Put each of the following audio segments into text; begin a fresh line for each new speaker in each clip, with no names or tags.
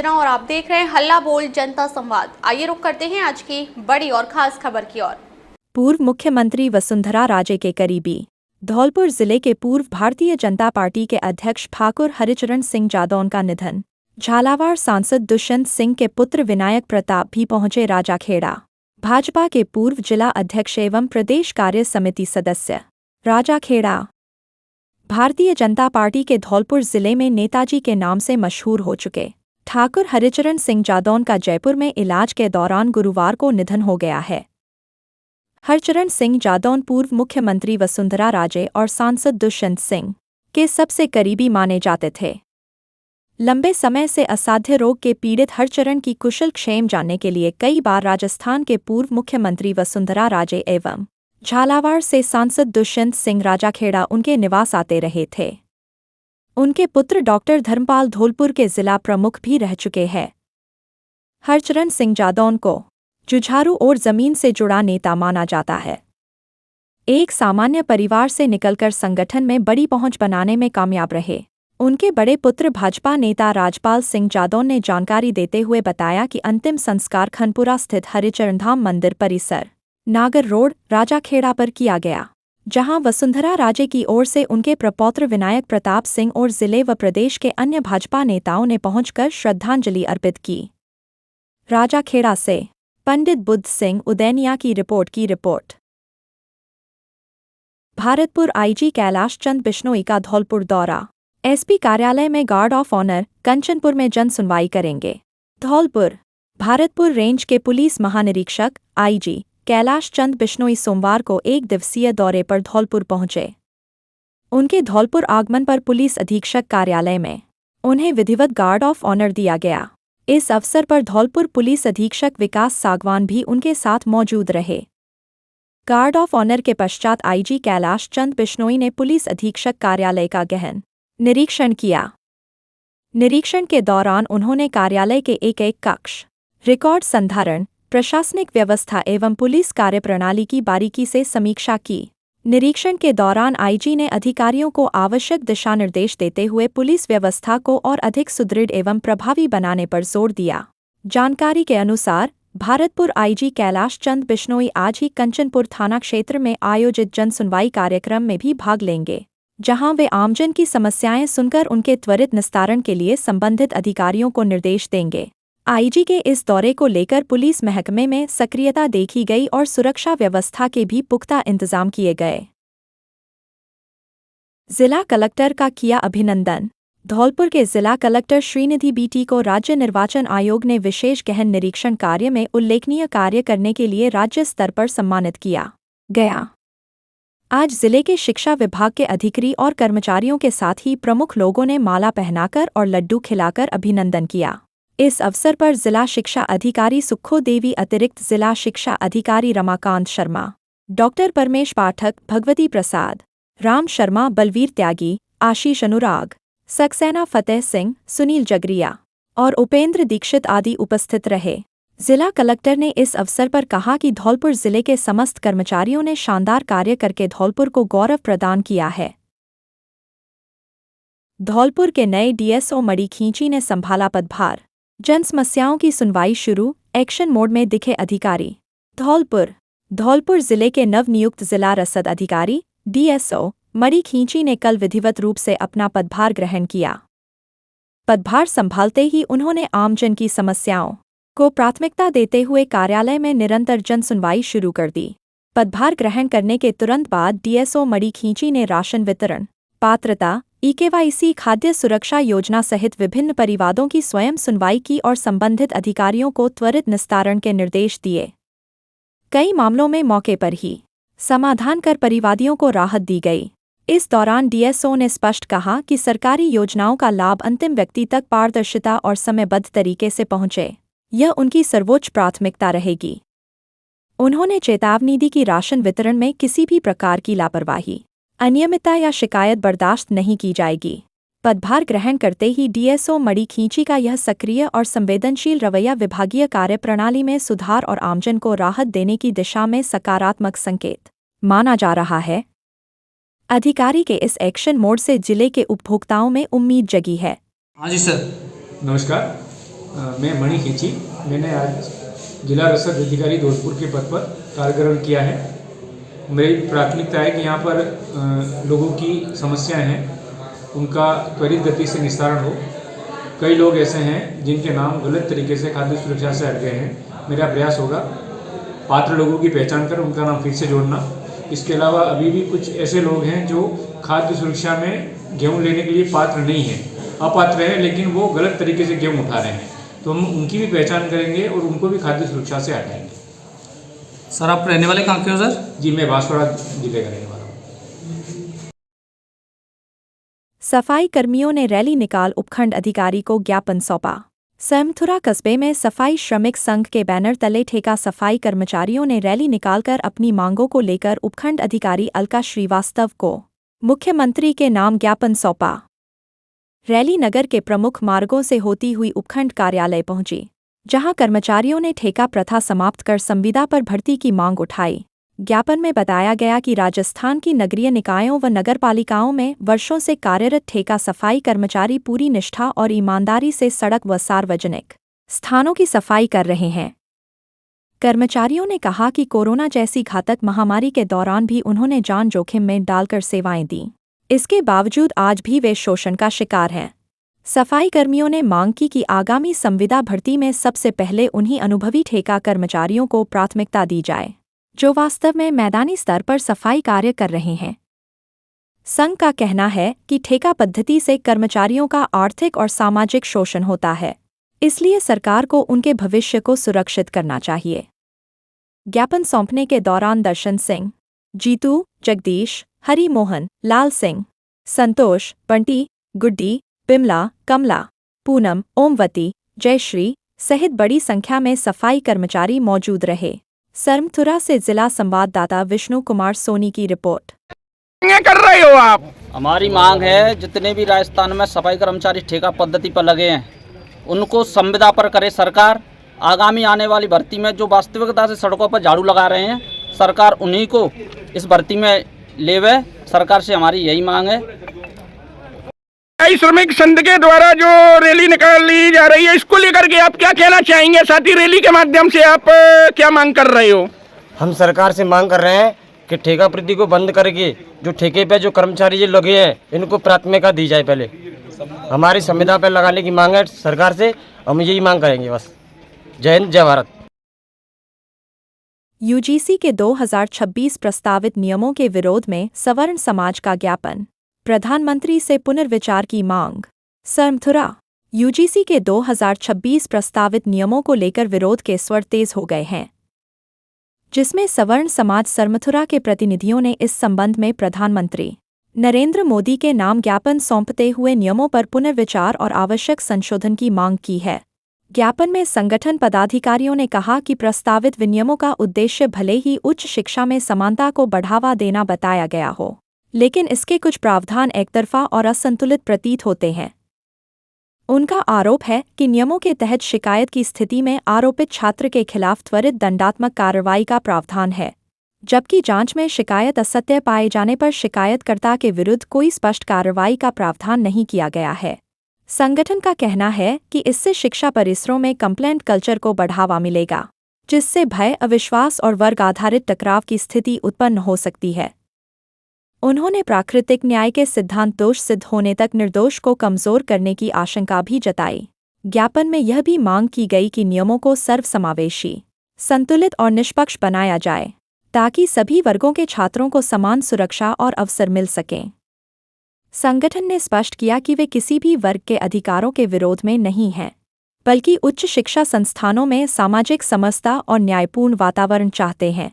अंजना और आप देख रहे हैं हल्ला बोल जनता संवाद। आइए रुक करते हैं आज की बड़ी और खास खबर की ओर।
पूर्व मुख्यमंत्री वसुंधरा राजे के करीबी धौलपुर जिले के पूर्व भारतीय जनता पार्टी के अध्यक्ष ठाकुर हरिचरण सिंह जादौन का निधन। झालावाड़ सांसद दुष्यंत सिंह के पुत्र विनायक प्रताप भी पहुंचे राजाखेड़ा। भाजपा के पूर्व जिला अध्यक्ष एवं प्रदेश कार्य समिति सदस्य राजाखेड़ा भारतीय जनता पार्टी के धौलपुर जिले में नेताजी के नाम से मशहूर हो चुके ठाकुर हरिचरण सिंह जादौन का जयपुर में इलाज के दौरान गुरुवार को निधन हो गया है। हरचरण सिंह जादौन पूर्व मुख्यमंत्री वसुंधरा राजे और सांसद दुष्यंत सिंह के सबसे करीबी माने जाते थे। लंबे समय से असाध्य रोग के पीड़ित हरचरण की कुशल क्षेम जानने के लिए कई बार राजस्थान के पूर्व मुख्यमंत्री वसुंधरा राजे एवं झालावाड़ से सांसद दुष्यंत सिंह राजाखेड़ा उनके निवास आते रहे थे। उनके पुत्र डॉक्टर धर्मपाल धौलपुर के जिला प्रमुख भी रह चुके हैं। हरचरण सिंह जादौन को जुझारू और जमीन से जुड़ा नेता माना जाता है। एक सामान्य परिवार से निकलकर संगठन में बड़ी पहुंच बनाने में कामयाब रहे। उनके बड़े पुत्र भाजपा नेता राजपाल सिंह जादौन ने जानकारी देते हुए बताया कि अंतिम संस्कार खनपुरा स्थित हरिचरण धाम मंदिर परिसर नागर रोड राजाखेड़ा पर किया गया, जहां वसुंधरा राजे की ओर से उनके प्रपौत्र विनायक प्रताप सिंह और जिले व प्रदेश के अन्य भाजपा नेताओं ने पहुंचकर श्रद्धांजलि अर्पित की। राजाखेड़ा से पंडित बुद्ध सिंह उदैनिया की रिपोर्ट। भारतपुर आईजी कैलाश चंद बिश्नोई का धौलपुर दौरा। एसपी कार्यालय में गार्ड ऑफ ऑनर कंचनपुर में जन सुनवाई करेंगे। धौलपुर भारतपुर रेंज के पुलिस महानिरीक्षक आईजी कैलाश चंद बिश्नोई सोमवार को एक दिवसीय दौरे पर धौलपुर पहुंचे। उनके धौलपुर आगमन पर पुलिस अधीक्षक कार्यालय में उन्हें विधिवत गार्ड ऑफ ऑनर दिया गया। इस अवसर पर धौलपुर पुलिस अधीक्षक विकास सागवान भी उनके साथ मौजूद रहे। गार्ड ऑफ ऑनर के पश्चात आईजी कैलाश चंद बिश्नोई ने पुलिस अधीक्षक कार्यालय का गहन निरीक्षण किया। निरीक्षण के दौरान उन्होंने कार्यालय के एक कक्ष, रिकॉर्ड संधारण, प्रशासनिक व्यवस्था एवं पुलिस कार्यप्रणाली की बारीकी से समीक्षा की। निरीक्षण के दौरान आईजी ने अधिकारियों को आवश्यक दिशा निर्देश देते हुए पुलिस व्यवस्था को और अधिक सुदृढ़ एवं प्रभावी बनाने पर जोर दिया। जानकारी के अनुसार भारतपुर आईजी कैलाश चंद बिश्नोई आज ही कंचनपुर थाना क्षेत्र में आयोजित जनसुनवाई कार्यक्रम में भी भाग लेंगे, जहां वे आमजन की समस्याएं सुनकर उनके त्वरित निस्तारण के लिए संबंधित अधिकारियों को निर्देश देंगे। आईजी के इस दौरे को लेकर पुलिस महकमे में सक्रियता देखी गई और सुरक्षा व्यवस्था के भी पुख्ता इंतजाम किए गए। जिला कलेक्टर का किया अभिनंदन। धौलपुर के जिला कलेक्टर श्रीनिधि बीटी को राज्य निर्वाचन आयोग ने विशेष गहन निरीक्षण कार्य में उल्लेखनीय कार्य करने के लिए राज्य स्तर पर सम्मानित किया गया। आज जिले के शिक्षा विभाग के अधिकारी और कर्मचारियों के साथ ही प्रमुख लोगों ने माला पहनाकर और लड्डू खिलाकर अभिनंदन किया। इस अवसर पर जिला शिक्षा अधिकारी सुखो देवी, अतिरिक्त जिला शिक्षा अधिकारी रमाकांत शर्मा, डॉक्टर परमेश पाठक, भगवती प्रसाद, राम शर्मा, बलवीर त्यागी, आशीष अनुराग, सक्सेना फतेह सिंह, सुनील जगरिया और उपेंद्र दीक्षित आदि उपस्थित रहे। जिला कलेक्टर ने इस अवसर पर कहा कि धौलपुर जिले के समस्त कर्मचारियों ने शानदार कार्य करके धौलपुर को गौरव प्रदान किया है। धौलपुर के नए डीएसओ मणि खींची ने संभाला पदभार। जन समस्याओं की सुनवाई शुरू, एक्शन मोड में दिखे अधिकारी। धौलपुर जिले के नवनियुक्त जिला रसद अधिकारी डीएसओ मणि खींची ने कल विधिवत रूप से अपना पदभार ग्रहण किया। पदभार संभालते ही उन्होंने आमजन की समस्याओं को प्राथमिकता देते हुए कार्यालय में निरंतर जन सुनवाई शुरू कर दी। पदभार ग्रहण करने के तुरंत बाद डीएसओ मणि खींची ने राशन वितरण, पात्रता, ईकेवाईसी, खाद्य सुरक्षा योजना सहित विभिन्न परिवादों की स्वयं सुनवाई की और संबंधित अधिकारियों को त्वरित निस्तारण के निर्देश दिए। कई मामलों में मौके पर ही समाधान कर परिवादियों को राहत दी गई। इस दौरान डीएसओ ने स्पष्ट कहा कि सरकारी योजनाओं का लाभ अंतिम व्यक्ति तक पारदर्शिता और समयबद्ध तरीके से पहुंचे, यह उनकी सर्वोच्च प्राथमिकता रहेगी। उन्होंने चेतावनी दी कि राशन वितरण में किसी भी प्रकार की लापरवाही, अनियमितता या शिकायत बर्दाश्त नहीं की जाएगी। पदभार ग्रहण करते ही डीएसओ मणि खींची का यह सक्रिय और संवेदनशील रवैया विभागीय कार्यप्रणाली में सुधार और आमजन को राहत देने की दिशा में सकारात्मक संकेत माना जा रहा है। अधिकारी के इस एक्शन मोड से जिले के उपभोक्ताओं में उम्मीद जगी है।
हाँ जी सर,
नमस्कार।
मैं मणि खींची। मैंने आज जिला रसद अधिकारी धौलपुर के पद पर कार्यग्रहण किया है। मेरी प्राथमिकता है कि यहाँ पर लोगों की समस्याएं हैं उनका त्वरित गति से निस्तारण हो। कई लोग ऐसे हैं जिनके नाम गलत तरीके से खाद्य सुरक्षा से हट गए हैं। मेरा प्रयास होगा पात्र लोगों की पहचान कर उनका नाम फिर से जोड़ना। इसके अलावा अभी भी कुछ ऐसे लोग हैं जो खाद्य सुरक्षा में गेहूँ लेने के लिए पात्र नहीं हैं, अपात्र हैं, लेकिन वो गलत तरीके से गेहूँ उठा रहे हैं। तो हम उनकी भी पहचान करेंगे और उनको भी खाद्य सुरक्षा से हटाएंगे।
सर आप रहने वाले कहाँ के हो सर?
जी, मैं बांसवाड़ा जिले का रहने वाला हूँ।
सफाई कर्मियों ने रैली निकाल उपखंड अधिकारी को ज्ञापन सौंपा। सरमथुरा कस्बे में सफाई श्रमिक संघ के बैनर तले ठेका सफाई कर्मचारियों ने रैली निकालकर अपनी मांगों को लेकर उपखंड अधिकारी अलका श्रीवास्तव को मुख्यमंत्री के नाम ज्ञापन सौंपा। रैली नगर के प्रमुख मार्गों से होती हुई उपखंड कार्यालय पहुंची, जहां कर्मचारियों ने ठेका प्रथा समाप्त कर संविदा पर भर्ती की मांग उठाई। ज्ञापन में बताया गया कि राजस्थान की नगरीय निकायों व नगरपालिकाओं में वर्षों से कार्यरत ठेका सफाई कर्मचारी पूरी निष्ठा और ईमानदारी से सड़क व सार्वजनिक स्थानों की सफाई कर रहे हैं। कर्मचारियों ने कहा कि कोरोना जैसी घातक महामारी के दौरान भी उन्होंने जान जोखिम में डालकर सेवाएं दी। इसके बावजूद आज भी वे शोषण का शिकार हैं। सफाई कर्मियों ने मांग की कि आगामी संविदा भर्ती में सबसे पहले उन्हीं अनुभवी ठेका कर्मचारियों को प्राथमिकता दी जाए जो वास्तव में मैदानी स्तर पर सफाई कार्य कर रहे हैं। संघ का कहना है कि ठेका पद्धति से कर्मचारियों का आर्थिक और सामाजिक शोषण होता है, इसलिए सरकार को उनके भविष्य को सुरक्षित करना चाहिए। ज्ञापन सौंपने के दौरान दर्शन सिंह, जीतू, जगदीश, हरि मोहन, लाल सिंह, संतोष, बंटी, गुड्डी, बिमला, कमला, पूनम, ओमवती, जयश्री सहित बड़ी संख्या में सफाई कर्मचारी मौजूद रहे। सरमथुरा से जिला संवाददाता विष्णु कुमार सोनी की रिपोर्ट।
क्या कर रहे हो आप?
हमारी मांग है जितने भी राजस्थान में सफाई कर्मचारी ठेका पद्धति पर लगे हैं उनको संविदा पर करे सरकार। आगामी आने वाली भर्ती में जो वास्तविकता से सड़कों पर झाड़ू लगा रहे हैं सरकार उन्हीं को इस भर्ती में लेवे। सरकार से हमारी यही मांग है।
श्रमिक संघ के द्वारा जो रैली निकाली जा रही है इसको लेकर के आप क्या कहना चाहेंगे? साथ ही रैली के माध्यम से आप क्या मांग कर रहे हो?
हम सरकार से मांग कर रहे हैं कि ठेका पद्धति को बंद करके जो ठेके पे जो कर्मचारी जो लगे हैं इनको प्राथमिकता दी जाए। पहले हमारी संविदा पर लगाने की मांग है सरकार से, हम यही मांग करेंगे बस। जय हिंद, जय भारत।
यूजीसी के 2026 प्रस्तावित नियमों के विरोध में सवर्ण समाज का ज्ञापन, प्रधानमंत्री से पुनर्विचार की मांग। सरमथुरा यूजीसी के 2026 प्रस्तावित नियमों को लेकर विरोध के स्वर तेज हो गए हैं, जिसमें सवर्ण समाज सरमथुरा के प्रतिनिधियों ने इस संबंध में प्रधानमंत्री नरेंद्र मोदी के नाम ज्ञापन सौंपते हुए नियमों पर पुनर्विचार और आवश्यक संशोधन की मांग की है। ज्ञापन में संगठन पदाधिकारियों ने कहा कि प्रस्तावित विनियमों का उद्देश्य भले ही उच्च शिक्षा में समानता को बढ़ावा देना बताया गया हो, लेकिन इसके कुछ प्रावधान एकतरफा और असंतुलित प्रतीत होते हैं। उनका आरोप है कि नियमों के तहत शिकायत की स्थिति में आरोपित छात्र के खिलाफ त्वरित दंडात्मक कार्रवाई का प्रावधान है, जबकि जांच में शिकायत असत्य पाए जाने पर शिकायतकर्ता के विरुद्ध कोई स्पष्ट कार्रवाई का प्रावधान नहीं किया गया है। संगठन का कहना है कि इससे शिक्षा परिसरों में कंप्लेंट कल्चर को बढ़ावा मिलेगा, जिससे भय, अविश्वास और वर्ग आधारित टकराव की स्थिति उत्पन्न हो सकती है। उन्होंने प्राकृतिक न्याय के सिद्धांत दोष सिद्ध होने तक निर्दोष को कमजोर करने की आशंका भी जताई। ज्ञापन में यह भी मांग की गई कि नियमों को सर्वसमावेशी, संतुलित और निष्पक्ष बनाया जाए, ताकि सभी वर्गों के छात्रों को समान सुरक्षा और अवसर मिल सकें। संगठन ने स्पष्ट किया कि वे किसी भी वर्ग के अधिकारों के विरोध में नहीं हैं, बल्कि उच्च शिक्षा संस्थानों में सामाजिक समरसता और न्यायपूर्ण वातावरण चाहते हैं।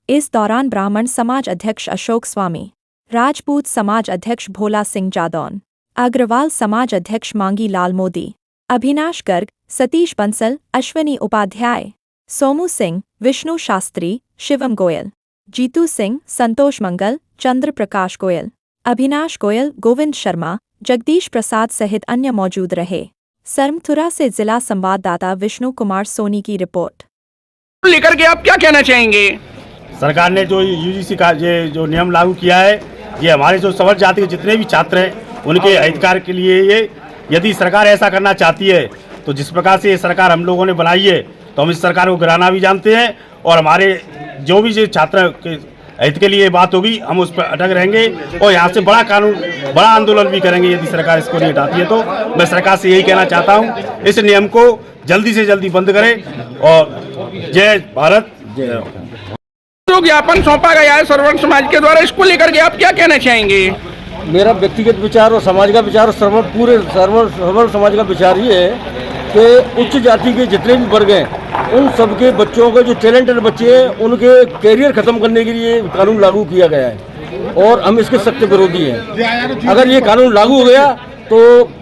इस दौरान ब्राह्मण समाज अध्यक्ष अशोक स्वामी, राजपूत समाज अध्यक्ष भोला सिंह जादौन, अग्रवाल समाज अध्यक्ष मांगी लाल मोदी, अभिनाश गर्ग, सतीश बंसल, अश्विनी उपाध्याय, सोमू सिंह, विष्णु शास्त्री, शिवम गोयल, जीतू सिंह, संतोष मंगल, चंद्र प्रकाश गोयल, अभिनाश गोयल, गोविंद शर्मा, जगदीश प्रसाद सहित अन्य मौजूद रहे। सरमथुरा से जिला संवाददाता विष्णु कुमार सोनी की रिपोर्ट।
लेकर के आप क्या कहना चाहेंगे?
सरकार ने जो यूजीसी का ये जो नियम लागू किया है, ये हमारे जो सवर्ण जाति के जितने भी छात्र हैं उनके अधिकार के लिए ये, यदि सरकार ऐसा करना चाहती है तो जिस प्रकार से ये सरकार हम लोगों ने बनाई है तो हम इस सरकार को गिराना भी जानते हैं और हमारे जो भी जो छात्र के हित के लिए बात होगी हम उस पर अटक रहेंगे और यहाँ से बड़ा आंदोलन भी करेंगे यदि सरकार इसको नहीं हटाती है। तो मैं सरकार से यही कहना चाहता हूँ, इस नियम को जल्दी से जल्दी बंद करें और जय भारत जय।
जो ज्ञापन सौंपा गया है सर्वण समाज के द्वारा, इसको लेकर के आप क्या कहना चाहेंगे?
मेरा व्यक्तिगत विचार और समाज का विचार और पूरे सर्वण समाज का विचार ये है कि उच्च जाति के जितने भी वर्ग हैं उन सबके बच्चों के जो टैलेंटेड बच्चे हैं उनके कैरियर खत्म करने के लिए कानून लागू किया गया है और हम इसके सख्त विरोधी हैं। अगर ये कानून लागू हो गया तो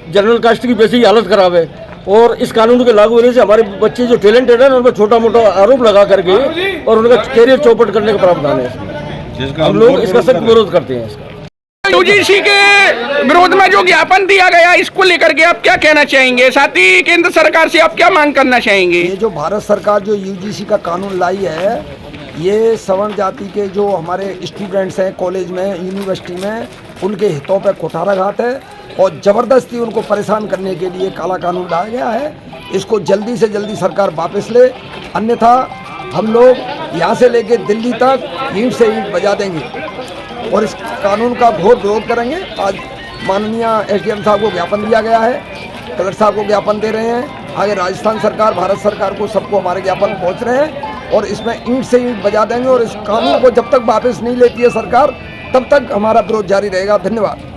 जनरल कास्ट की वैसी ही हालत खराब है और इस कानून के लागू होने से हमारे बच्चे जो टैलेंटेड हैं उन पर छोटा मोटा आरोप लगा करके और उनका कैरियर चौपट करने का प्रावधान है। हम लोग इसका सख्त विरोध करते हैं। इसका
यूजीसी के विरोध में जो ज्ञापन दिया गया इसको लेकर के आप क्या कहना चाहेंगे? साथ ही केंद्र सरकार से आप क्या मांग करना चाहेंगे?
ये जो भारत सरकार जो यूजीसी का कानून लाई है, ये सवर्ण जाति के जो हमारे स्टूडेंट्स हैं कॉलेज में यूनिवर्सिटी में उनके हितों पर कुठाराघात है और ज़बरदस्ती उनको परेशान करने के लिए काला कानून लाया गया है। इसको जल्दी से जल्दी सरकार वापस ले, अन्यथा हम लोग यहाँ से लेके दिल्ली तक ईंट से ईंट बजा देंगे और इस कानून का घोर विरोध करेंगे। आज माननीय एसडीएम साहब को ज्ञापन दिया गया है, कलेक्टर साहब को ज्ञापन दे रहे हैं, आगे राजस्थान सरकार भारत सरकार को सबको हमारे ज्ञापन पहुंच रहे हैं और इसमें ईंट से ईंट बजा देंगे और इस कानून को जब तक वापस नहीं लेती है सरकार तब तक हमारा विरोध जारी रहेगा। धन्यवाद।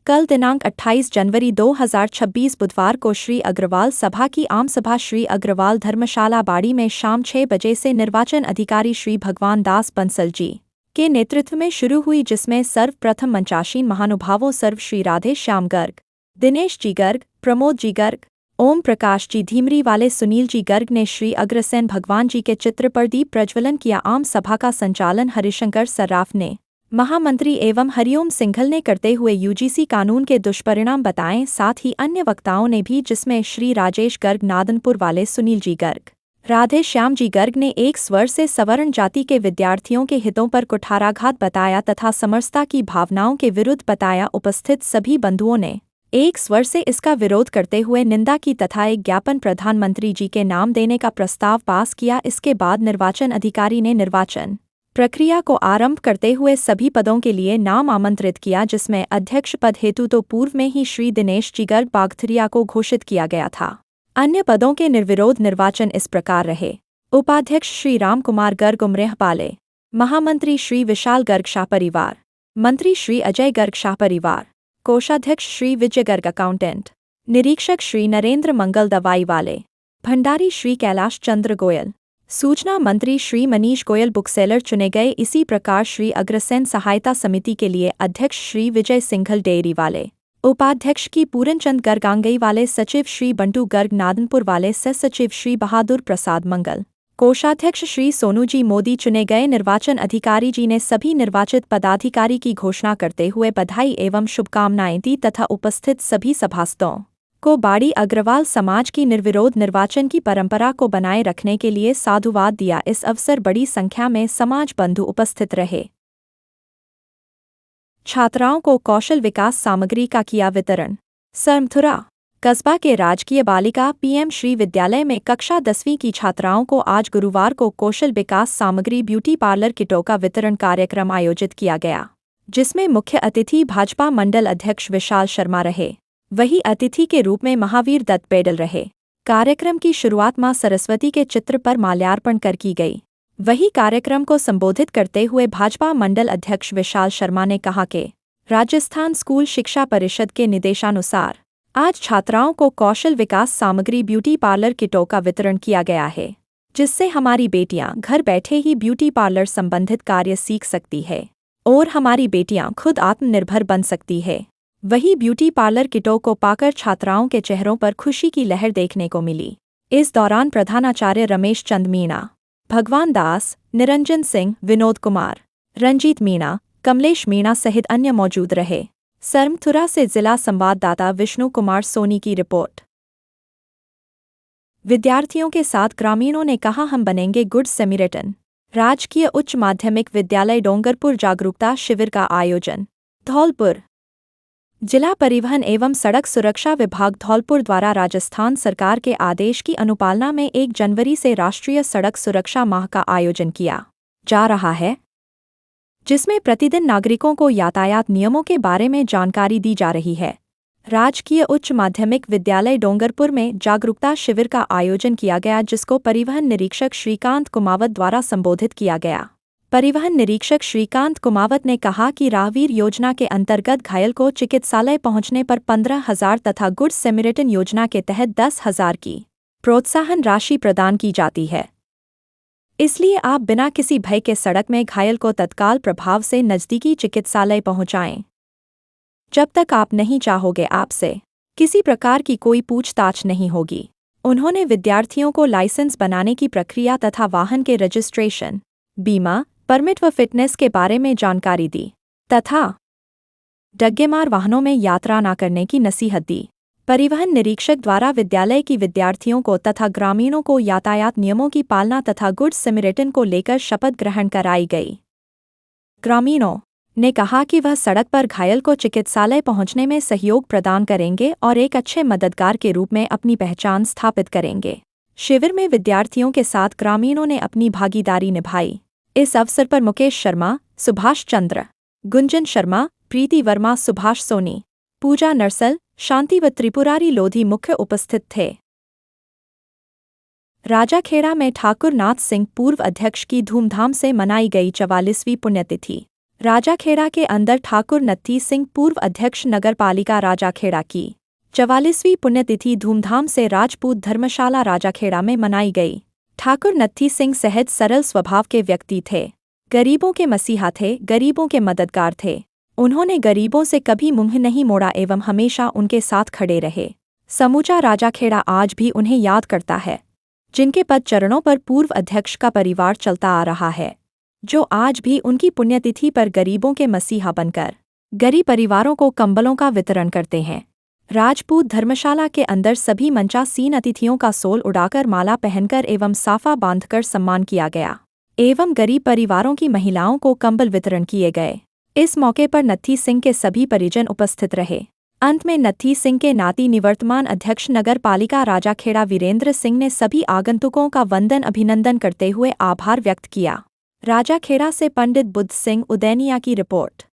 कल दिनांक 28 जनवरी 2026 बुधवार को श्री अग्रवाल सभा की आम सभा श्री अग्रवाल धर्मशाला बाड़ी में शाम 6 बजे से निर्वाचन अधिकारी श्री भगवान दास बंसल जी के नेतृत्व में शुरू हुई, जिसमें सर्वप्रथम मंचासीन महानुभावों सर्व श्री राधे श्याम गर्ग, दिनेश जी गर्ग, प्रमोद जी गर्ग, ओम प्रकाश जी धीमरी वाले सुनील जी गर्ग ने श्री अग्रसेन भगवान जी के चित्र पर दीप प्रज्वलन किया। आम सभा का संचालन हरिशंकर सर्राफ ने, महामंत्री एवं हरिओम सिंघल ने करते हुए यूजीसी कानून के दुष्परिणाम बताएं। साथ ही अन्य वक्ताओं ने भी, जिसमें श्री राजेश गर्ग नादनपुर वाले सुनील जी गर्ग, राधे श्याम जी गर्ग ने एक स्वर से सवर्ण जाति के विद्यार्थियों के हितों पर कुठाराघात बताया तथा समरसता की भावनाओं के विरुद्ध बताया। उपस्थित सभी बंधुओं ने एक स्वर से इसका विरोध करते हुए निंदा की तथा एक ज्ञापन प्रधानमंत्री जी के नाम देने का प्रस्ताव पास किया। इसके बाद निर्वाचन अधिकारी ने निर्वाचन प्रक्रिया को आरंभ करते हुए सभी पदों के लिए नाम आमंत्रित किया, जिसमें अध्यक्ष पद हेतु तो पूर्व में ही श्री दिनेश जी गर्ग बागथरिया को घोषित किया गया था। अन्य पदों के निर्विरोध निर्वाचन इस प्रकार रहे। उपाध्यक्ष श्री राम कुमार गर्ग उमरेह पाले, महामंत्री श्री विशाल गर्ग शाह परिवार, मंत्री श्री अजय गर्ग शाह परिवार, कोषाध्यक्ष श्री विजय गर्ग अकाउंटेंट, निरीक्षक श्री नरेंद्र मंगल दवाई वाले, भंडारी श्री कैलाश चंद्र गोयल, सूचना मंत्री श्री मनीष गोयल बुकसेलर चुने गए। इसी प्रकार श्री अग्रसेन सहायता समिति के लिए अध्यक्ष श्री विजय सिंघल डेयरी वाले, उपाध्यक्ष की पूरनचंद गर्ग आंगई वाले, सचिव श्री बंटू गर्ग नादनपुर वाले, सह सचिव श्री बहादुर प्रसाद मंगल, कोषाध्यक्ष श्री सोनू जी मोदी चुने गए। निर्वाचन अधिकारी जी ने सभी निर्वाचित पदाधिकारी की घोषणा करते हुए बधाई एवं शुभकामनाएं दी तथा उपस्थित सभी सभासदों को बाड़ी अग्रवाल समाज की निर्विरोध निर्वाचन की परंपरा को बनाए रखने के लिए साधुवाद दिया। इस अवसर बड़ी संख्या में समाज बंधु उपस्थित रहे। छात्राओं को कौशल विकास सामग्री का किया वितरण। सरमथुरा कस्बा के राजकीय बालिका पीएम श्री विद्यालय में कक्षा 10वीं की छात्राओं को आज गुरुवार को कौशल विकास सामग्री ब्यूटी पार्लर किटों का वितरण कार्यक्रम आयोजित किया गया, जिसमें मुख्य अतिथि भाजपा मंडल अध्यक्ष विशाल शर्मा रहे। वही अतिथि के रूप में महावीर दत्त पेडल रहे। कार्यक्रम की शुरुआत मां सरस्वती के चित्र पर माल्यार्पण कर की गई। वही कार्यक्रम को संबोधित करते हुए भाजपा मंडल अध्यक्ष विशाल शर्मा ने कहा कि राजस्थान स्कूल शिक्षा परिषद के निर्देशानुसार आज छात्राओं को कौशल विकास सामग्री ब्यूटी पार्लर किटों का वितरण किया गया है, जिससे हमारी बेटियां घर बैठे ही ब्यूटी पार्लर संबंधित कार्य सीख सकती है और हमारी बेटियां खुद आत्मनिर्भर बन सकती है। वही ब्यूटी पार्लर किटों को पाकर छात्राओं के चेहरों पर खुशी की लहर देखने को मिली। इस दौरान प्रधानाचार्य रमेश चंद मीणा, भगवान दास, निरंजन सिंह, विनोद कुमार, रंजीत मीणा, कमलेश मीणा सहित अन्य मौजूद रहे। सरमथुरा से जिला संवाददाता विष्णु कुमार सोनी की रिपोर्ट। विद्यार्थियों के साथ ग्रामीणों ने कहा, हम बनेंगे गुड सेमिरिटन। राजकीय उच्च माध्यमिक विद्यालय डोंगरपुर जागरूकता शिविर का आयोजन। धौलपुर जिला परिवहन एवं सड़क सुरक्षा विभाग धौलपुर द्वारा राजस्थान सरकार के आदेश की अनुपालना में 1 जनवरी से राष्ट्रीय सड़क सुरक्षा माह का आयोजन किया जा रहा है, जिसमें प्रतिदिन नागरिकों को यातायात नियमों के बारे में जानकारी दी जा रही है। राजकीय उच्च माध्यमिक विद्यालय डोंगरपुर में जागरूकता शिविर का आयोजन किया गया, जिसको परिवहन निरीक्षक श्रीकांत कुमावत द्वारा संबोधित किया गया। परिवहन निरीक्षक श्रीकांत कुमावत ने कहा कि राहवीर योजना के अंतर्गत घायल को चिकित्सालय पहुंचने पर 15,000 तथा गुड सैमरिटन योजना के तहत 10,000 की प्रोत्साहन राशि प्रदान की जाती है। इसलिए आप बिना किसी भय के सड़क में घायल को तत्काल प्रभाव से नज़दीकी चिकित्सालय पहुंचाएं। जब तक आप नहीं चाहोगे, आपसे किसी प्रकार की कोई पूछताछ नहीं होगी। उन्होंने विद्यार्थियों को लाइसेंस बनाने की प्रक्रिया तथा वाहन के रजिस्ट्रेशन, बीमा, परमिट व फिटनेस के बारे में जानकारी दी तथा डग्गेमार वाहनों में यात्रा न करने की नसीहत दी। परिवहन निरीक्षक द्वारा विद्यालय की विद्यार्थियों को तथा ग्रामीणों को यातायात नियमों की पालना तथा गुड सैमरिटन को लेकर शपथ ग्रहण कराई गई। ग्रामीणों ने कहा कि वह सड़क पर घायल को चिकित्सालय पहुंचने में सहयोग प्रदान करेंगे और एक अच्छे मददगार के रूप में अपनी पहचान स्थापित करेंगे। शिविर में विद्यार्थियों के साथ ग्रामीणों ने अपनी भागीदारी निभाई। इस अवसर पर मुकेश शर्मा, सुभाष चंद्र, गुंजन शर्मा, प्रीति वर्मा, सुभाष सोनी, पूजा नरसल, शांति व त्रिपुरारी लोधी मुख्य उपस्थित थे। राजाखेड़ा में ठाकुर नाथ सिंह पूर्व अध्यक्ष की धूमधाम से मनाई गई 44वीं पुण्यतिथि। राजाखेड़ा के अंदर ठाकुर नत्थी सिंह पूर्व अध्यक्ष नगर पालिका राजाखेड़ा की 44वीं पुण्यतिथि धूमधाम से राजपूत धर्मशाला राजाखेड़ा में मनाई गई। ठाकुर नत्थी सिंह सहज सरल स्वभाव के व्यक्ति थे, गरीबों के मसीहा थे, गरीबों के मददगार थे। उन्होंने गरीबों से कभी मुंह नहीं मोड़ा एवं हमेशा उनके साथ खड़े रहे। समूचा राजाखेड़ा आज भी उन्हें याद करता है, जिनके पद चरणों पर पूर्व अध्यक्ष का परिवार चलता आ रहा है, जो आज भी उनकी पुण्यतिथि पर गरीबों के मसीहा बनकर गरीब परिवारों को कंबलों का वितरण करते हैं। राजपूत धर्मशाला के अंदर सभी मंचासीन अतिथियों का सोल उड़ाकर, माला पहनकर एवं साफा बांधकर सम्मान किया गया एवं गरीब परिवारों की महिलाओं को कंबल वितरण किए गए। इस मौके पर नत्थी सिंह के सभी परिजन उपस्थित रहे। अंत में नत्थी सिंह के नाती निवर्तमान अध्यक्ष नगर पालिका राजाखेड़ा वीरेंद्र सिंह ने सभी आगंतुकों का वंदन अभिनंदन करते हुए आभार व्यक्त किया। राजाखेड़ा से पंडित बुद्ध सिंह उदैनिया की रिपोर्ट।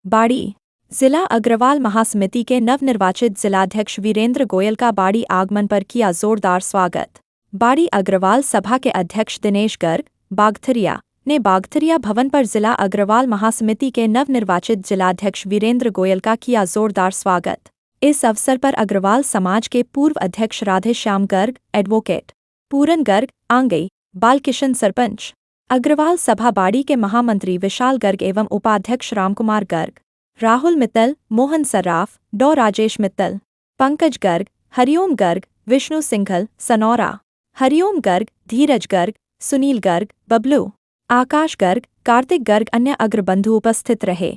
बाड़ी जिला अग्रवाल महासमिति के नवनिर्वाचित जिलाध्यक्ष वीरेंद्र गोयल का बाड़ी आगमन पर किया जोरदार स्वागत। बाड़ी अग्रवाल सभा के अध्यक्ष दिनेश गर्ग बागथरिया ने बागथरिया भवन पर जिला अग्रवाल महासमिति के नवनिर्वाचित जिलाध्यक्ष वीरेंद्र गोयल का किया जोरदार स्वागत। इस अवसर पर अग्रवाल समाज के पूर्व अध्यक्ष राधेश्याम गर्ग, एडवोकेट पूरन गर्ग, आंगई बालकिशन सरपंच अग्रवाल सभा बाड़ी के महामंत्री विशाल गर्ग एवं उपाध्यक्ष रामकुमार गर्ग, राहुल मित्तल, मोहन सर्राफ, डॉ राजेश मित्तल, पंकज गर्ग, हरिओम गर्ग, विष्णु सिंघल, सनौरा, हरिओम गर्ग, धीरज गर्ग, सुनील गर्ग, बबलू, आकाश गर्ग, कार्तिक गर्ग अन्य अग्रबंधु उपस्थित रहे।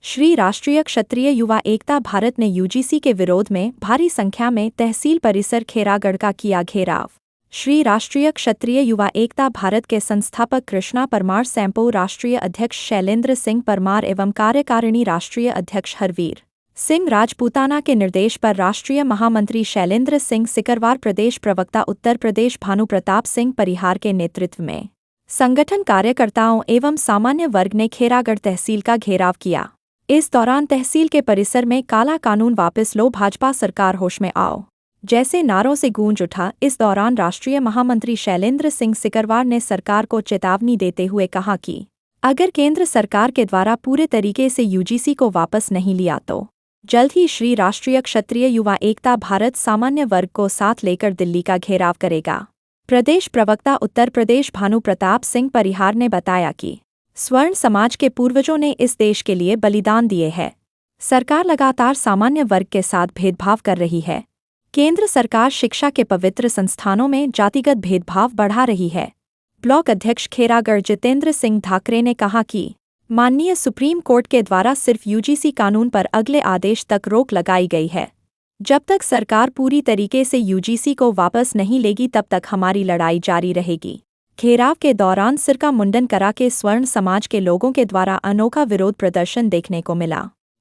श्री राष्ट्रीय क्षत्रिय युवा एकता भारत ने यूजीसी के विरोध में भारी संख्या में तहसील परिसर खेरागढ़ का किया घेराव। श्री राष्ट्रीय क्षत्रिय युवा एकता भारत के संस्थापक कृष्णा परमार सैंपो, राष्ट्रीय अध्यक्ष शैलेंद्र सिंह परमार एवं कार्यकारिणी राष्ट्रीय अध्यक्ष हरवीर सिंह राजपूताना के निर्देश पर राष्ट्रीय महामंत्री शैलेंद्र सिंह सिकरवार, प्रदेश प्रवक्ता उत्तर प्रदेश भानु प्रताप सिंह परिहार के नेतृत्व में संगठन कार्यकर्ताओं एवं सामान्य वर्ग ने खेरागढ़ तहसील का घेराव किया। इस दौरान तहसील के परिसर में काला कानून वापस लो, भाजपा सरकार होश में आओ जैसे नारों से गूंज उठा। इस दौरान राष्ट्रीय महामंत्री शैलेंद्र सिंह सिकरवार ने सरकार को चेतावनी देते हुए कहा कि अगर केंद्र सरकार के द्वारा पूरे तरीके से यूजीसी को वापस नहीं लिया तो जल्द ही श्री राष्ट्रीय क्षत्रिय युवा एकता भारत सामान्य वर्ग को साथ लेकर दिल्ली का घेराव करेगा। प्रदेश प्रवक्ता उत्तर प्रदेश भानु प्रताप सिंह परिहार ने बताया कि स्वर्ण समाज के पूर्वजों ने इस देश के लिए बलिदान दिए हैं। सरकार लगातार सामान्य वर्ग के साथ भेदभाव कर रही है। केंद्र सरकार शिक्षा के पवित्र संस्थानों में जातिगत भेदभाव बढ़ा रही है। ब्लॉक अध्यक्ष खेरागढ़ जितेंद्र सिंह धाकरे ने कहा कि माननीय सुप्रीम कोर्ट के द्वारा सिर्फ यूजीसी कानून पर अगले आदेश तक रोक लगाई गई है। जब तक सरकार पूरी तरीके से यूजीसी को वापस नहीं लेगी तब तक हमारी लड़ाई जारी रहेगी। घेराव के दौरान सिर का मुंडन करा के स्वर्ण समाज के लोगों के द्वारा अनोखा विरोध प्रदर्शन देखने को मिला।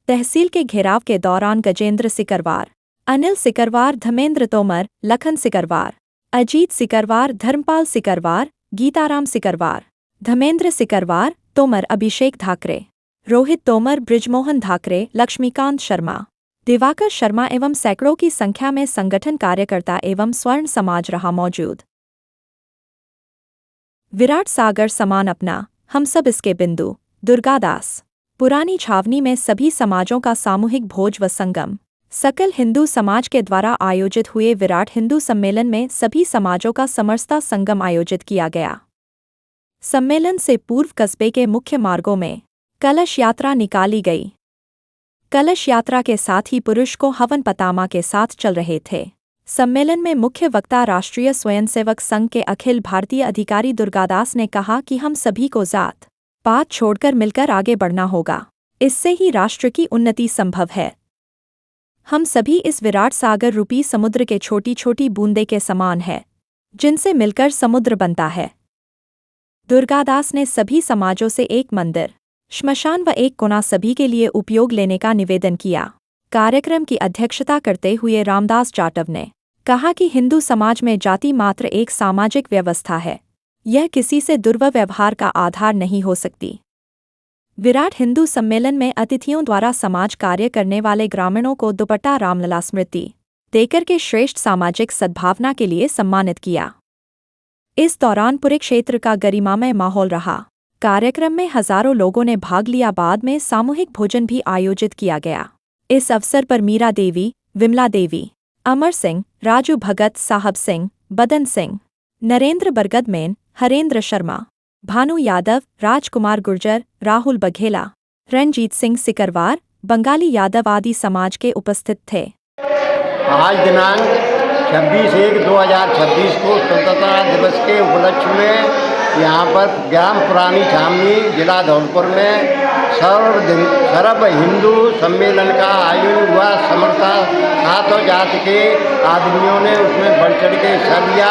तहसील के घेराव के दौरान गजेंद्र सिकरवार, अनिल सिकरवार, धर्मेंद्र तोमर, लखन सिकरवार, अजीत सिकरवार, धर्मपाल सिकरवार, गीताराम सिकरवार, धर्मेंद्र सिकरवार, तोमर अभिषेक धाकरे, रोहित तोमर, बृजमोहन धाकरे, लक्ष्मीकांत शर्मा, दिवाकर शर्मा एवं सैकड़ों की संख्या में संगठन कार्यकर्ता एवं स्वर्ण समाज रहा मौजूद। विराट सागर समान अपना, हम सब इसके बिंदु। दुर्गादास। पुरानी छावनी में सभी समाजों का सामूहिक भोज व संगम। सकल हिंदू समाज के द्वारा आयोजित हुए विराट हिंदू सम्मेलन में सभी समाजों का समरसता संगम आयोजित किया गया। सम्मेलन से पूर्व कस्बे के मुख्य मार्गों में कलश यात्रा निकाली गई। कलश यात्रा के साथ ही पुरुष को हवन पतामा के साथ चल रहे थे। सम्मेलन में मुख्य वक्ता राष्ट्रीय स्वयंसेवक संघ के अखिल भारतीय अधिकारी दुर्गादास ने कहा कि हम सभी को जात पात छोड़कर मिलकर आगे बढ़ना होगा, इससे ही राष्ट्र की उन्नति संभव है। हम सभी इस विराट सागर रूपी समुद्र के छोटी छोटी बूंदे के समान है, जिनसे मिलकर समुद्र बनता है। दुर्गादास ने सभी समाजों से एक मंदिर, श्मशान व एक कोना सभी के लिए उपयोग लेने का निवेदन किया। कार्यक्रम की अध्यक्षता करते हुए रामदास जाटव ने कहा कि हिंदू समाज में जाति मात्र एक सामाजिक व्यवस्था है, यह किसी से दुर्व्यवहार का आधार नहीं हो सकती। विराट हिंदू सम्मेलन में अतिथियों द्वारा समाज कार्य करने वाले ग्रामीणों को दुपट्टा रामलला स्मृति देकर के श्रेष्ठ सामाजिक सद्भावना के लिए सम्मानित किया। इस दौरान पूरे क्षेत्र का गरिमामय माहौल रहा। कार्यक्रम में हजारों लोगों ने भाग लिया। बाद में सामूहिक भोजन भी आयोजित किया गया। इस अवसर पर मीरा देवी, विमला देवी, अमर सिंह, राजू भगत, साहब सिंह, बदन सिंह, नरेंद्र बरगदमेन, हरेंद्र शर्मा, भानु यादव, राजकुमार गुर्जर, राहुल बघेला, रणजीत सिंह सिकरवार, बंगाली यादव आदि समाज के उपस्थित थे।
आज दिनांक 26/1/2026 को स्वतंत्रता दिवस के उपलक्ष्य में यहाँ पर ग्राम पुरानी छावनी जिला धौलपुर में सर्व हिंदू सम्मेलन का आयोजन हुआ। समर्था सातों जाति के आदमियों ने उसमें बढ़ चढ़ के हिस्सा लिया।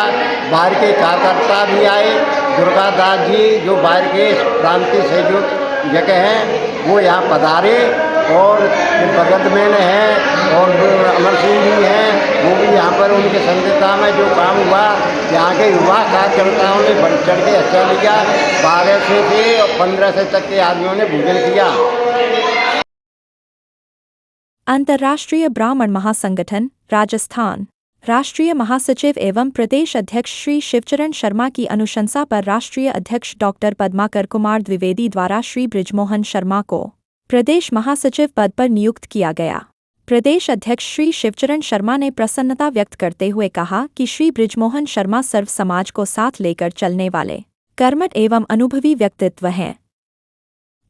बाहर के कार्यकर्ता भी आए। दुर्गादास जी जो बाहर के प्रांत से जो जगह हैं वो यहाँ पधारे और बगदमैन हैं और अमर सिंह जी हैं, वो भी यहाँ पर उनके संगठन में जो काम हुआ यहाँ के युवा कार्यकर्ताओं ने बढ़ चढ़ के हिस्सा लिया। 12 से और 15 तक के आदमियों ने भोजन किया।
अंतर्राष्ट्रीय ब्राह्मण महासंगठन राजस्थान राष्ट्रीय महासचिव एवं प्रदेश अध्यक्ष श्री शिवचरण शर्मा की अनुशंसा पर राष्ट्रीय अध्यक्ष डॉक्टर पद्माकर कुमार द्विवेदी द्वारा श्री बृजमोहन शर्मा को प्रदेश महासचिव पद पर नियुक्त किया गया। प्रदेश अध्यक्ष श्री शिवचरण शर्मा ने प्रसन्नता व्यक्त करते हुए कहा कि श्री बृजमोहन शर्मा सर्व समाज को साथ लेकर चलने वाले कर्मठ एवं अनुभवी व्यक्तित्व हैं।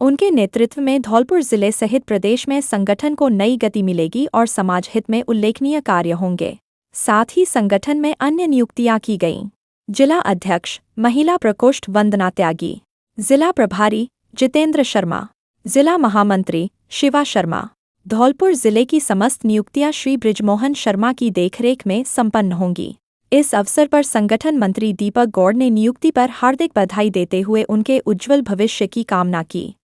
उनके नेतृत्व में धौलपुर जिले सहित प्रदेश में संगठन को नई गति मिलेगी और समाज हित में उल्लेखनीय कार्य होंगे। साथ ही संगठन में अन्य नियुक्तियां की गईं। जिला अध्यक्ष महिला प्रकोष्ठ वंदना त्यागी, जिला प्रभारी जितेंद्र शर्मा, जिला महामंत्री शिवा शर्मा। धौलपुर जिले की समस्त नियुक्तियां श्री बृजमोहन शर्मा की देखरेख में संपन्न होंगी। इस अवसर पर संगठन मंत्री दीपक गौड़ ने नियुक्ति पर हार्दिक बधाई देते हुए उनके उज्ज्वल भविष्य की कामना की।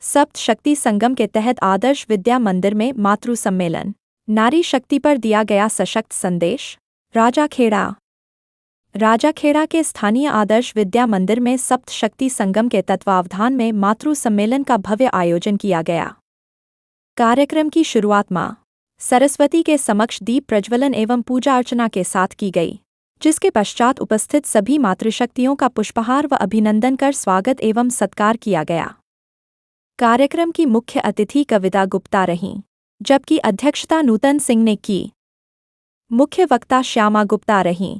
सप्त शक्ति संगम के तहत आदर्श विद्या मंदिर में मातृ सम्मेलन, नारी शक्ति पर दिया गया सशक्त संदेश। राजाखेड़ा के स्थानीय आदर्श विद्या मंदिर में सप्त शक्ति संगम के तत्वावधान में मातृ सम्मेलन का भव्य आयोजन किया गया। कार्यक्रम की शुरुआत मां सरस्वती के समक्ष दीप प्रज्वलन एवं पूजा अर्चना के साथ की गई, जिसके पश्चात उपस्थित सभी मातृशक्तियों का पुष्पहार व अभिनंदन कर स्वागत एवं सत्कार किया गया। कार्यक्रम की मुख्य अतिथि कविता गुप्ता रहीं, जबकि अध्यक्षता नूतन सिंह ने की। मुख्य वक्ता श्यामा गुप्ता रहीं।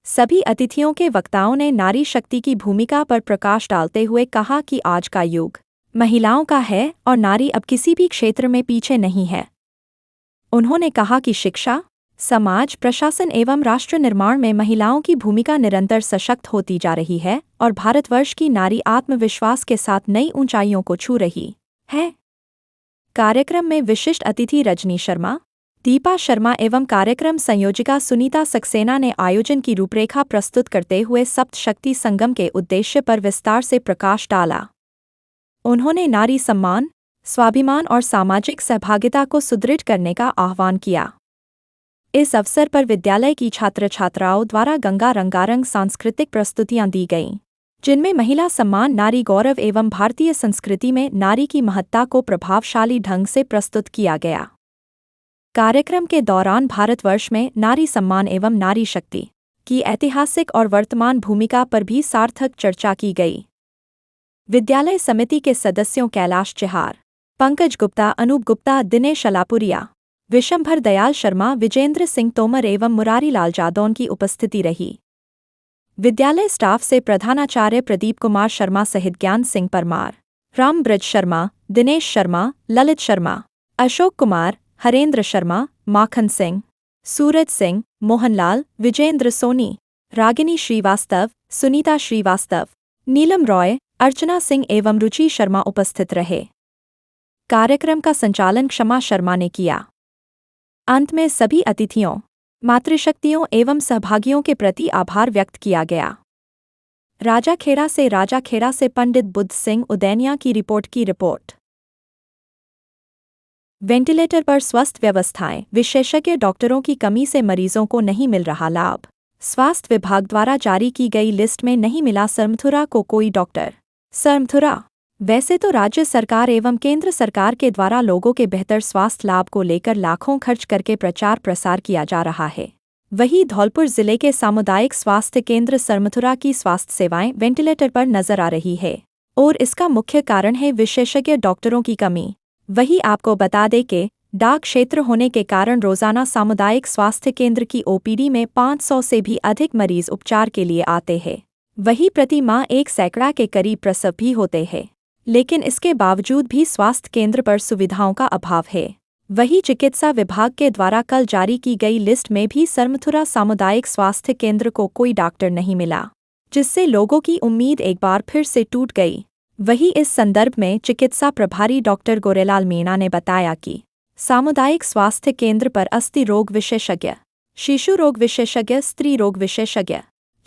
सभी अतिथियों के वक्ताओं ने नारी शक्ति की भूमिका पर प्रकाश डालते हुए कहा कि आज का युग महिलाओं का है और नारी अब किसी भी क्षेत्र में पीछे नहीं है। उन्होंने कहा कि शिक्षा, समाज, प्रशासन एवं राष्ट्र निर्माण में महिलाओं की भूमिका निरंतर सशक्त होती जा रही है और भारतवर्ष की नारी आत्मविश्वास के साथ नई ऊंचाइयों को छू रही है। कार्यक्रम में विशिष्ट अतिथि रजनी शर्मा, दीपा शर्मा एवं कार्यक्रम संयोजिका सुनीता सक्सेना ने आयोजन की रूपरेखा प्रस्तुत करते हुए सप्त शक्ति संगम के उद्देश्य पर विस्तार से प्रकाश डाला। उन्होंने नारी सम्मान, स्वाभिमान और सामाजिक सहभागिता को सुदृढ़ करने का आह्वान किया। इस अवसर पर विद्यालय की छात्र छात्राओं द्वारा गंगा रंगारंग सांस्कृतिक प्रस्तुतियां दी गईं, जिनमें महिला सम्मान, नारी गौरव एवं भारतीय संस्कृति में नारी की महत्ता को प्रभावशाली ढंग से प्रस्तुत किया गया। कार्यक्रम के दौरान भारतवर्ष में नारी सम्मान एवं नारी शक्ति की ऐतिहासिक और वर्तमान भूमिका पर भी सार्थक चर्चा की गई। विद्यालय समिति के सदस्यों कैलाश चेहार, पंकज गुप्ता, अनूप गुप्ता, दिनेश अलापुरिया, विशंभर दयाल शर्मा, विजेंद्र सिंह तोमर एवं मुरारी लाल जादौन की उपस्थिति रही। विद्यालय स्टाफ से प्रधानाचार्य प्रदीप कुमार शर्मा सहित ज्ञान सिंह परमार, राम ब्रज शर्मा, दिनेश शर्मा, ललित शर्मा, अशोक कुमार, हरेंद्र शर्मा, माखन सिंह, सूरज सिंह, मोहनलाल, विजेंद्र सोनी, रागिनी श्रीवास्तव, सुनीता श्रीवास्तव, नीलम रॉय, अर्चना सिंह एवं रुचि शर्मा उपस्थित रहे। कार्यक्रम का संचालन क्षमा शर्मा ने किया। अंत में सभी अतिथियों, मातृशक्तियों एवं सहभागियों के प्रति आभार व्यक्त किया गया। राजाखेड़ा से पंडित बुद्ध सिंह उदैनिया की रिपोर्ट। वेंटिलेटर पर स्वस्थ व्यवस्थाएं, विशेषज्ञ डॉक्टरों की कमी से मरीजों को नहीं मिल रहा लाभ। स्वास्थ्य विभाग द्वारा जारी की गई लिस्ट में नहीं मिला सरमथुरा को कोई डॉक्टर। सरमथुरा वैसे तो राज्य सरकार एवं केंद्र सरकार के द्वारा लोगों के बेहतर स्वास्थ्य लाभ को लेकर लाखों खर्च करके प्रचार प्रसार किया जा रहा है। वहीं धौलपुर जिले के सामुदायिक स्वास्थ्य केंद्र सरमथुरा की स्वास्थ्य सेवाएं वेंटिलेटर पर नजर आ रही है और इसका मुख्य कारण है विशेषज्ञ डॉक्टरों की कमी। वहीं आपको बता दें कि डाक क्षेत्र होने के कारण रोजाना सामुदायिक स्वास्थ्य केंद्र की ओपीडी में 500 से भी अधिक मरीज उपचार के लिए आते हैं। वहीं प्रति माह 1 सैकड़ा के करीब प्रसव भी होते हैं, लेकिन इसके बावजूद भी स्वास्थ्य केंद्र पर सुविधाओं का अभाव है। वहीं चिकित्सा विभाग के द्वारा कल जारी की गई लिस्ट में भी सरमथुरा सामुदायिक स्वास्थ्य केंद्र को कोई डॉक्टर नहीं मिला, जिससे लोगों की उम्मीद एक बार फिर से टूट गई। वहीं इस संदर्भ में चिकित्सा प्रभारी डॉक्टर गोरेलाल मीणा ने बताया कि सामुदायिक स्वास्थ्य केंद्र पर अस्थि रोग विशेषज्ञ, शिशु रोग विशेषज्ञ, स्त्री रोग विशेषज्ञ,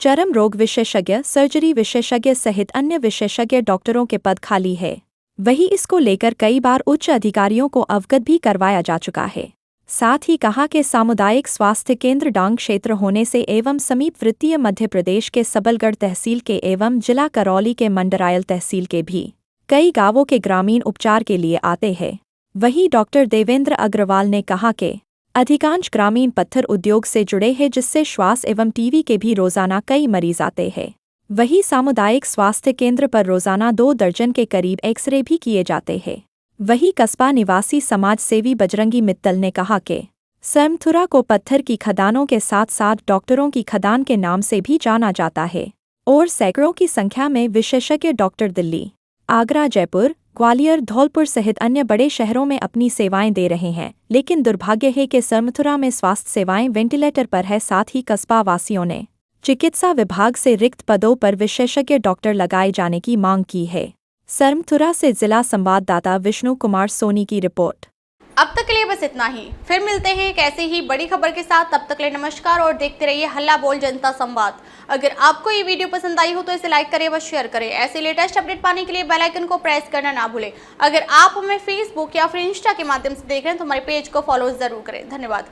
चर्म रोग विशेषज्ञ, सर्जरी विशेषज्ञ सहित अन्य विशेषज्ञ डॉक्टरों के पद खाली है। वहीं इसको लेकर कई बार उच्च अधिकारियों को अवगत भी करवाया जा चुका है। साथ ही कहा कि सामुदायिक स्वास्थ्य केंद्र डांग क्षेत्र होने से एवं समीपवर्तीय मध्य प्रदेश के सबलगढ़ तहसील के एवं जिला करौली के मंडरायल तहसील के भी कई गांवों के ग्रामीण उपचार के लिए आते हैं। वहीं डॉक्टर देवेंद्र अग्रवाल ने कहा कि अधिकांश ग्रामीण पत्थर उद्योग से जुड़े हैं, जिससे श्वास एवं टीबी के भी रोजाना कई मरीज आते हैं। वहीं सामुदायिक स्वास्थ्य केंद्र पर रोजाना 2 दर्जन के करीब एक्सरे भी किए जाते हैं। वहीं कस्बा निवासी समाज सेवी बजरंगी मित्तल ने कहा कि सरमथुरा को पत्थर की खदानों के साथ साथ डॉक्टरों की खदान के नाम से भी जाना जाता है और सैकड़ों की संख्या में विशेषज्ञ डॉक्टर दिल्ली, आगरा, जयपुर, ग्वालियर, धौलपुर सहित अन्य बड़े शहरों में अपनी सेवाएं दे रहे हैं। लेकिन दुर्भाग्य है कि सरमथुरा में स्वास्थ्य सेवाएं वेंटिलेटर पर है। साथ ही कस्बा वासियों ने चिकित्सा विभाग से रिक्त पदों पर विशेषज्ञ डॉक्टर लगाए जाने की मांग की है। सरमथुरा से जिला संवाददाता विष्णु कुमार सोनी की रिपोर्ट।
अब तक के लिए बस इतना ही, फिर मिलते हैं एक ऐसी ही बड़ी खबर के साथ। तब तक के लिए नमस्कार और देखते रहिए हल्ला बोल जनता संवाद। अगर आपको ये वीडियो पसंद आई हो तो इसे लाइक करें व शेयर करें। ऐसे लेटेस्ट अपडेट पाने के लिए बेल आइकन को प्रेस करना ना भूलें। अगर आप हमें फेसबुक या फिर इंस्टा के माध्यम से देख रहे हैं तो हमारे पेज को फॉलो जरूर करें। धन्यवाद।